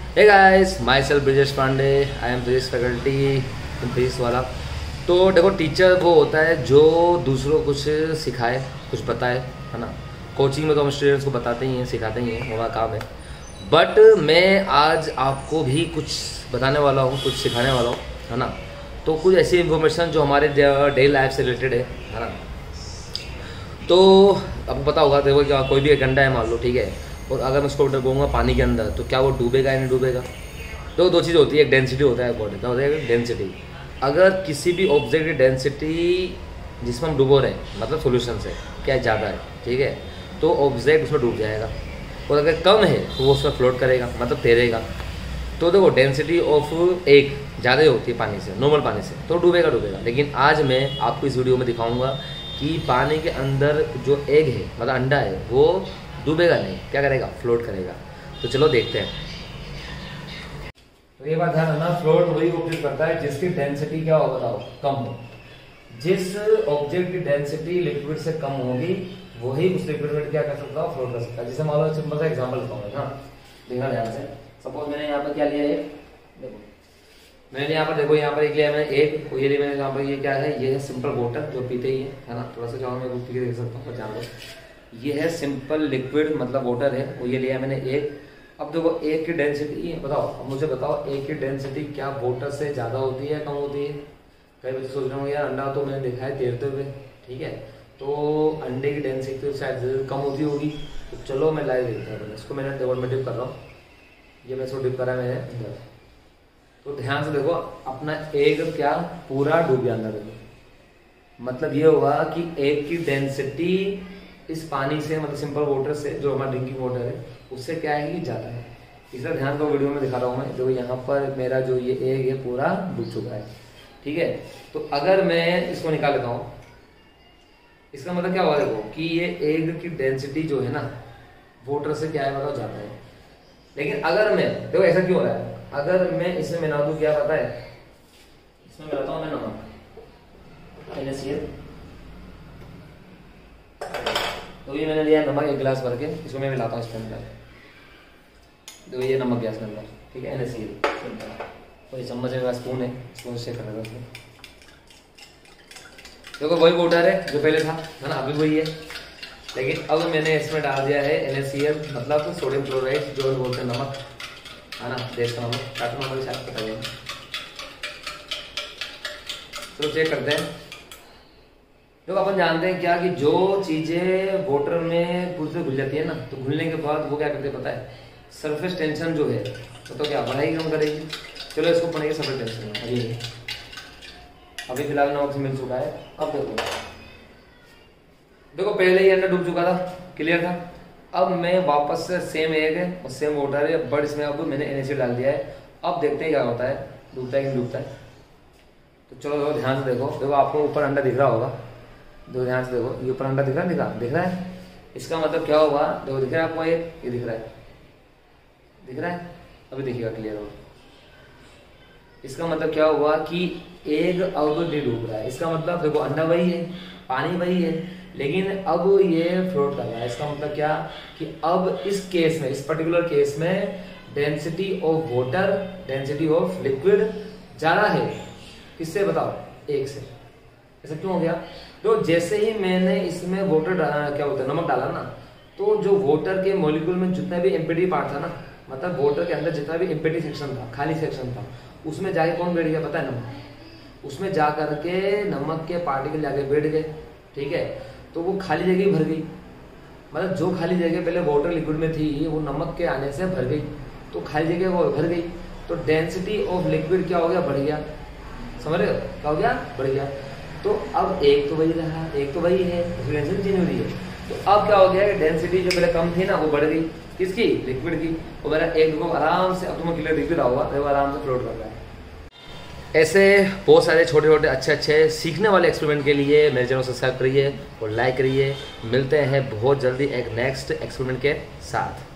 Hey guys, myself Brijesh Pandey, I am physics faculty in Physics Wallah. तो देखो, teacher वो होता है जो दूसरों को कुछ सिखाए, कुछ बताए, है ना। कोचिंग में तो हम स्टूडेंट्स को बताते ही हैं, सिखाते ही हैं, हमारा काम है। बट मैं आज आपको भी कुछ बताने वाला हूँ, कुछ सिखाने वाला हूँ, है ना। तो कुछ ऐसी इन्फॉर्मेशन जो हमारे डेली लाइफ से रिलेटेड है ना। तो आपको पता होगा, देखो क्या कोई भी एक गंडा है मान लो, ठीक है, और अगर मैं उसको डुबाऊंगा पानी के अंदर तो क्या वो डूबेगा या नहीं डूबेगा। तो दो चीज़ होती है, एक डेंसिटी होता है बॉडी का, होता है डेंसिटी। अगर किसी भी ऑब्जेक्ट की डेंसिटी जिसमें हम डूबो रहे हैं, मतलब सोल्यूशन से क्या ज़्यादा है, ठीक है, तो ऑब्जेक्ट उसमें डूब जाएगा। और अगर कम है तो वो उसमें फ्लोट करेगा, मतलब तैरेगा। तो देखो, डेंसिटी ऑफ एक ज़्यादा होती है पानी से, नॉर्मल पानी से, तो डूबेगा। लेकिन आज मैं आपको इस वीडियो में दिखाऊंगा कि पानी के अंदर जो एग है, मतलब अंडा है, वो डूबेगा नहीं, क्या करेगा, फ्लोट करेगा। तो चलो देखते हैं। तो ये बात ध्यान रखना, फ्लोट वही ऑब्जेक्ट करता है जिसकी डेंसिटी क्या हो, बताओ, कम हो। जिस ऑब्जेक्ट की डेंसिटी लिक्विड से कम होगी वही उस लिक्विड में क्या कर सकता है, फ्लोट कर सकता है। जैसे मान लो सिंपल सा एग्जांपल बताऊंगा, हाँ, देखना ध्यान से। सपोज मैंने यहाँ पर क्या लिया है, देखो मैंने यहाँ पर, देखो यहाँ पर एक लिया मैंने एक, ये लिया मैंने यहाँ पर, ये क्या है, ये है सिंपल वाटर जो पीते ही है ना। थोड़ा सा चाहो मैं पी के देख सकता हूँ, जान लो। ये है सिंपल लिक्विड, मतलब वाटर है, वो ये लिया मैंने एक। अब देखो एक की डेंसिटी बताओ, अब मुझे बताओ एक की डेंसिटी क्या वाटर से ज्यादा होती है, कम होती है। कई बच्चे सोच रहे होंगे यार अंडा तो मैंने देखा है तैरते हुए, ठीक है, तो अंडे की डेंसिटी तो शायद कम होती होगी। तो चलो मैं लाइव देखता हूँ, इसको मैंने में डिप कर रहा हूँ, ये मैं इसको डिप करा है मैंने अंदर। तो ध्यान से देखो, अपना एग क्या पूरा डूब गया अंदर। देखो मतलब ये होगा कि एग की डेंसिटी इस पानी से, मतलब सिंपल वाटर से, जो हमारा ड्रिंकिंग वाटर है, उससे क्या है कि ज़्यादा है। इसका ध्यान को वीडियो में दिखा रहा हूँ मैं। जो यहाँ पर मेरा जो ये एग है पूरा डूब चुका है, ठीक है। तो अगर मैं इसको निकाल लेता हूँ, इसका मतलब क्या होगा, देखो कि ये एग की डेंसिटी जो है ना वाटर से क्या है, बताओ, ज़्यादा है। लेकिन अगर मैं, देखो ऐसा क्यों हो रहा है, अगर मैं इसमें मिला दूँ, क्या पता है, इसमें मिलाता हूँ मैं नमक, NaCl। तो ये मैंने लिया नमक एक गिलास भर के, इसको मैं मिलाता हूँ इसके अंदर। तो ये नमक गया इसके अंदर, ठीक है, NaCl। और ये चम्मच मेरा स्पून है, स्पून से कर रहा था उसमें। देखो वही वाटर है जो पहले था, है ना, अभी वही है। लेकिन अब मैंने इसमें डाल दिया है NaCl, मतलब सोडियम क्लोराइड, जो बोलते हैं नमक, है ना, देश का नमक, काटू नमक शायद पता है। तो चेक करते हैं। देखो अपन जानते हैं क्या कि जो चीजें वाटर में घुल जाती है ना, तो घुलने के बाद वो क्या करते हैं पता है, सरफेस टेंशन जो है तो क्या बढ़ाएगी, कम करेगी। चलो इसको पढ़ेंगे सरफेस टेंशन। अभी फिलहाल नमक से मिल चुका है। अब देखो पहले ही अंडा डूब चुका था, क्लियर था। अब मैं वापस से सेम एग है और सेम वाटर है, बट इसमें अब मैंने NaCl डाल दिया है। अब देखते हैं क्या होता है, डूबता है कि नहीं डूबता है। तो चलो ध्यान से देखो आपको ऊपर अंडा दिख रहा होगा, दो ध्यान से देखो, ये ऊपर अंडा दिख रहा है। इसका मतलब क्या होगा, देखो दिख रहा है आपको, ये दिख रहा है, अभी देखिएगा क्लियर होगा। इसका मतलब क्या हुआ कि एग अब नहीं डूब रहा है। इसका मतलब देखो अंडा वही है, पानी वही है, लेकिन अब ये फ्लोट कर रहा है। इसका मतलब क्या कि अब इस केस में, इस पर्टिकुलर केस में density of water, density of liquid ज्यादा है। किससे बताओ, एग से। ऐसा क्यों हो गया, तो जैसे ही मैंने इसमें वाटर डाला, क्या बोलते हैं, नमक डाला ना, तो जो वाटर के मॉलिक्यूल में जितना भी एम्प्टी पार्ट था ना, मतलब वाटर के अंदर जितना भी एम्प्टी सेक्शन था, खाली सेक्शन था, उसमें जाके कौन बैठ गया पता है, नमक। उसमें जा करके नमक के पार्टिकल जाके बैठ गए, ठीक है। तो वो खाली जगह भर गई, मतलब जो खाली जगह पहले वाटर लिक्विड में थी वो नमक के आने से भर गई, तो खाली जगह वो भर गई। तो डेंसिटी ऑफ लिक्विड क्या हो गया, बढ़ गया। समझ रहे हो क्या हो गया, बढ़ गया। तो अब एक तो वही रहा, एक तो वही है, उसकी डेंसिटी चेंज हो रही है। तो अब क्या हो गया, डेंसिटी जो पहले कम थी ना वो बढ़ गई, किसकी, लिक्विड की। और मेरा एग को आराम से, अब तुम्हें क्लियर दिख रहा होगा, वो आराम से फ्लोट कर रहा है। ऐसे बहुत सारे छोटे छोटे अच्छे सीखने वाले एक्सपेरिमेंट के लिए मेरे चैनल को सब्सक्राइब करिए और लाइक करिए। मिलते हैं बहुत जल्दी एक नेक्स्ट एक्सपेरिमेंट के साथ।